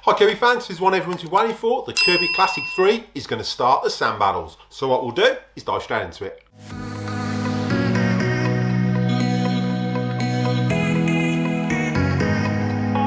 Hi Kirby fans, this is one everyone's been waiting for. The Kirby Classic 3 is going to start the sand battles. So what we'll do is dive straight into it.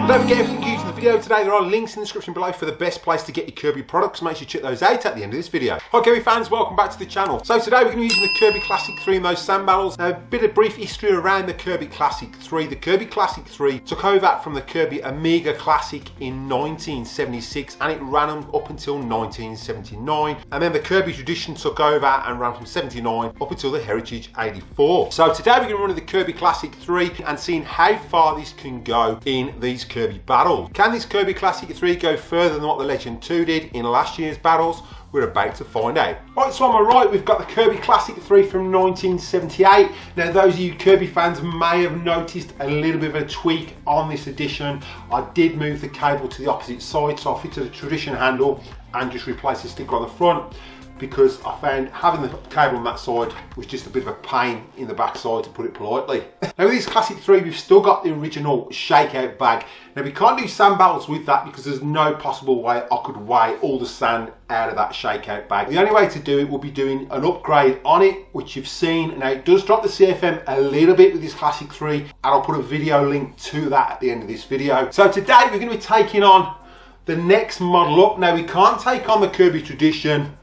Don't forget everything used in the video today. There are links in the description below for the best place to get your Kirby products. Make sure you check those out at the end of this video. Hi Kirby fans, welcome back to the channel. So today we're going to be using the Kirby Classic 3 in those sand battles. A bit of brief history around the Kirby Classic 3. The Kirby Classic 3 took over from the Kirby Amiga Classic in 1976 and it ran up until 1979. And then the Kirby Tradition took over and ran from 79 up until the Heritage 84. So today we're going to run the Kirby Classic 3 and seeing how far this can go in these Kirby battles. Can this Kirby Classic 3 go further than what the Legend 2 did in last year's battles? We're about to find out. Right, so on my right we've got the Kirby Classic 3 from 1978. Now those of you Kirby fans may have noticed a little bit of a tweak on this edition. I did move the cable to the opposite side, so I fitted a Tradition handle and just replaced the sticker on the front, because I found having the cable on that side was just a bit of a pain in the backside, to put it politely. Now with this Classic 3 we've still got the original shakeout bag. Now we can't do sand battles with that because there's no possible way I could weigh all the sand out of that shakeout bag. The only way to do it will be doing an upgrade on it, which you've seen. Now it does drop the CFM a little bit with this Classic 3 and I'll put a video link to that at the end of this video. So today we're going to be taking on the next model up. Now we can't take on the Kirby Tradition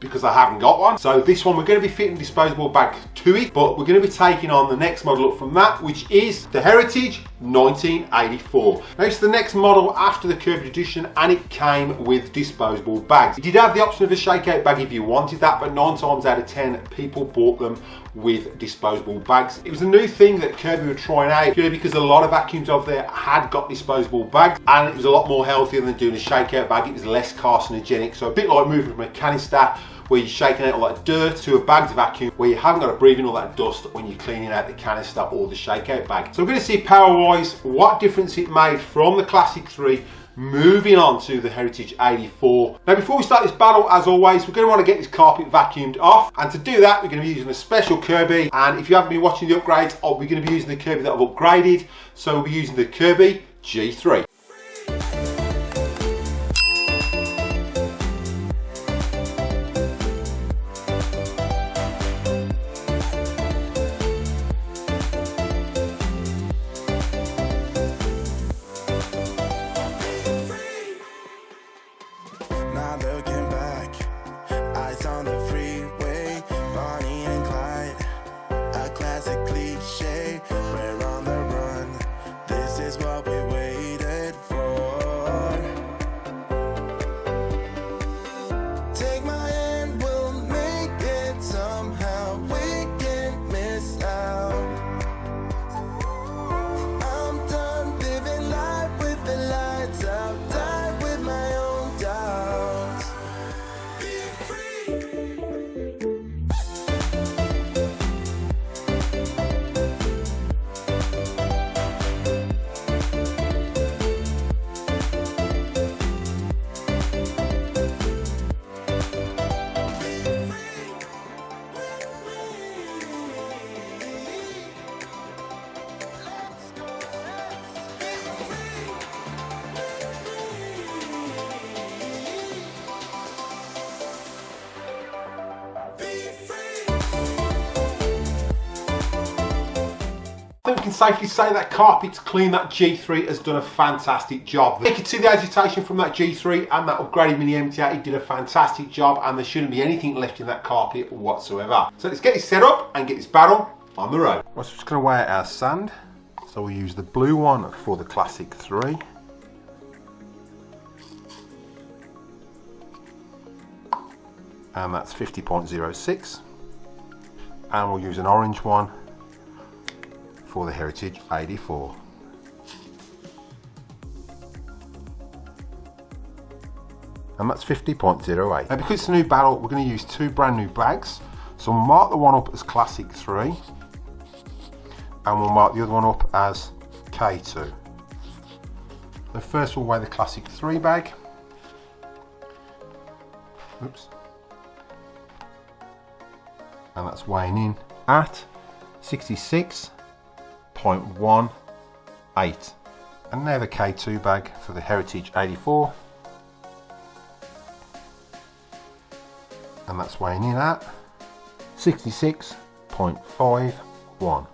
because I haven't got one. So this one we're going to be fitting a disposable bag to it, but we're going to be taking on the next model up from that, which is the Heritage 1984. Now it's the next model after the Kirby Tradition and it came with disposable bags. You did have the option of a shakeout bag if you wanted that, but 9 times out of 10 people bought them with disposable bags. It was a new thing that Kirby were trying out purely because a lot of vacuums out there had got disposable bags and it was a lot more healthier than doing a shakeout bag. It was less carcinogenic, so a bit like moving from a canister where you're shaking out all that dirt to a bag to vacuum where you haven't got to breathe in all that dust when you're cleaning out the canister or the shakeout bag. So we're going to see power wise what difference it made from the Classic 3 moving on to the Heritage 84. Now before we start this battle, as always, we're going to want to get this carpet vacuumed off, and to do that we're going to be using a special Kirby, and if you haven't been watching the upgrades, we're going to be using the Kirby that I've upgraded, so we'll be using the Kirby G3. I think we can safely say that carpet to clean that G3 has done a fantastic job. You can see the agitation from that G3 and that upgraded Mini MT8. It did a fantastic job and there shouldn't be anything left in that carpet whatsoever. So let's get this set up and get this battle on the road. Right, so just going to weigh out our sand. So we'll use the blue one for the Classic 3. And that's 50.06. And we'll use an orange one for the Heritage 84. And that's 50.08. Now because it's a new battle, we're going to use 2 brand new bags. So we'll mark the one up as Classic 3 and we'll mark the other one up as K2. So first we'll weigh the Classic 3 bag. Oops. And that's weighing in at 66.18. And now the K2 bag for the Heritage 84. And that's weighing in at 66.51.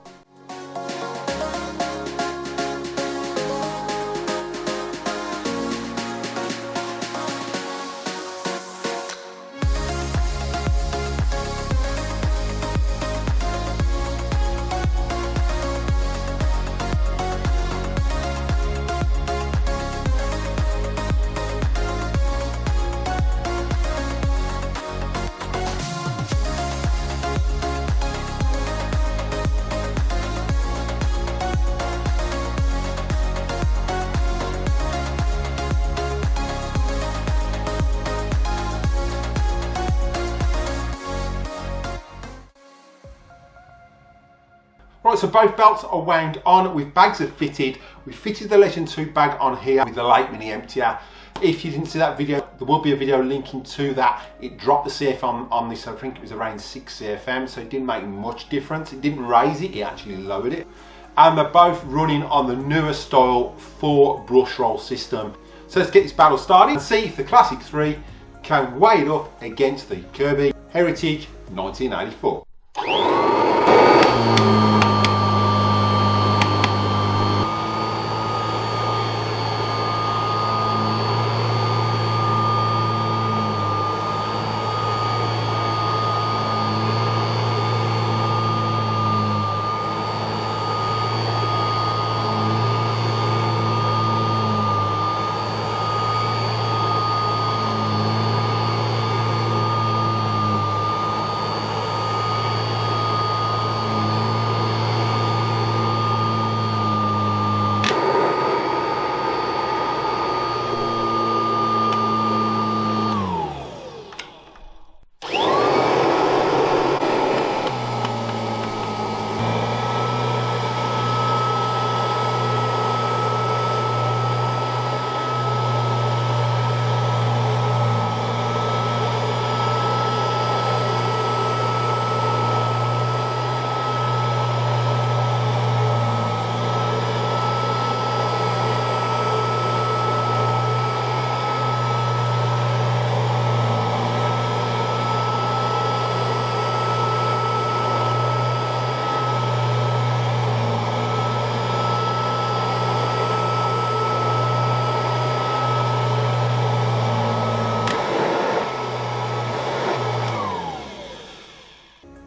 Right, so both belts are wound on with bags are fitted. We fitted the Legend 2 bag on here with the Lake Mini emptier. If you didn't see that video, there will be a video linking to that. It dropped the CFM on this, I think it was around 6 CFM, so it didn't make much difference. It didn't raise it, it actually lowered it. And they're both running on the newer style 4 brush roll system. So let's get this battle started and see if the Classic 3 can weigh it up against the Kirby Heritage 1984.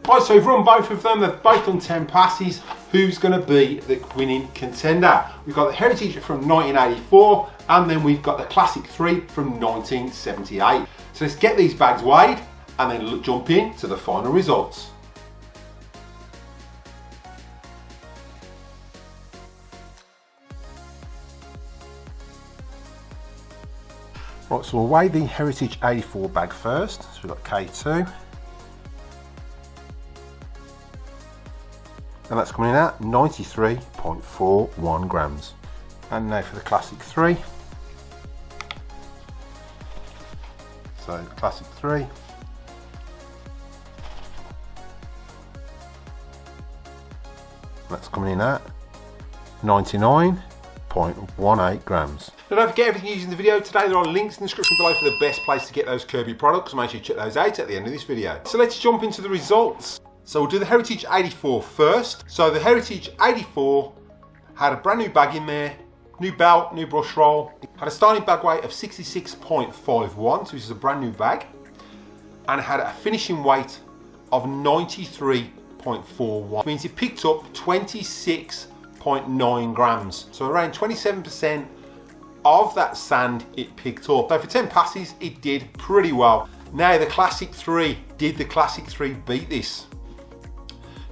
Right, so we've run both of them, they've both done 10 passes. Who's going to be the winning contender? We've got the Heritage from 1984 and then we've got the Classic 3 from 1978. So let's get these bags weighed and then jump in to the final results. Right, so we'll weigh the Heritage 84 bag first. So we've got K2. And that's coming in at 93.41 grams. And now for the Classic 3. So the Classic 3. That's coming in at 99.18 grams. Now don't forget everything used in the video today, there are links in the description below for the best place to get those Kirby products. Make sure you check those out at the end of this video. So let's jump into the results. So we'll do the Heritage 84 first. So the Heritage 84 had a brand new bag in there, new belt, new brush roll, had a starting bag weight of 66.51, so this is a brand new bag, and had a finishing weight of 93.41, which means it picked up 26.9 grams. So around 27% of that sand it picked up. So for 10 passes, it did pretty well. Now the Classic 3, did the Classic 3 beat this?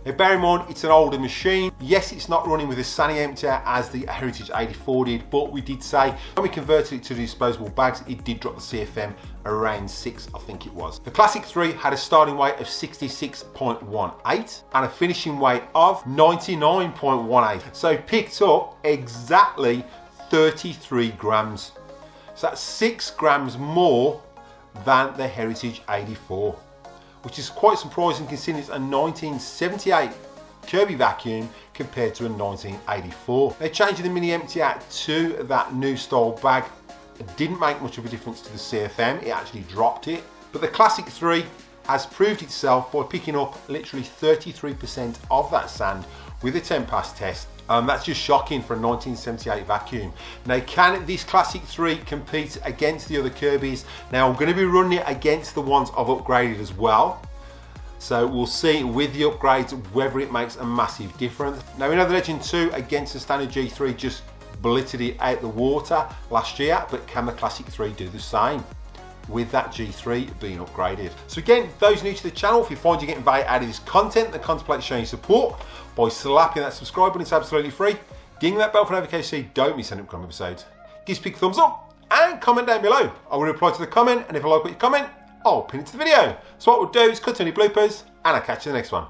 Now bear in mind, it's an older machine. Yes, it's not running with a Sani emptier as the Heritage 84 did, but we did say when we converted it to the disposable bags, it did drop the CFM around 6, I think it was. The Classic 3 had a starting weight of 66.18 and a finishing weight of 99.18. So picked up exactly 33 grams. So that's 6 grams more than the Heritage 84. Which is quite surprising considering it's a 1978 Kirby vacuum compared to a 1984. They're changing the mini empty out to that new style bag. It didn't make much of a difference to the CFM, it actually dropped it. But the Classic 3 has proved itself by picking up literally 33% of that sand with a 10 pass test. That's just shocking for a 1978 vacuum. Now, can this Classic 3 compete against the other Kirbys? Now, I'm going to be running it against the ones I've upgraded as well. So we'll see with the upgrades whether it makes a massive difference. Now, we know the Legend 2 against the standard G3 just blittered it out the water last year, but can the Classic 3 do the same with that G3 being upgraded? So again, those new to the channel, if you find you're getting value out of this content, then contemplate showing support by slapping that subscribe button. It's absolutely free. Ding that bell for notifications so you don't miss any upcoming episodes. Give us a big thumbs up and comment down below. I will reply to the comment, and if I like what you comment, I'll pin it to the video. So what we'll do is cut any bloopers, and I'll catch you in the next one.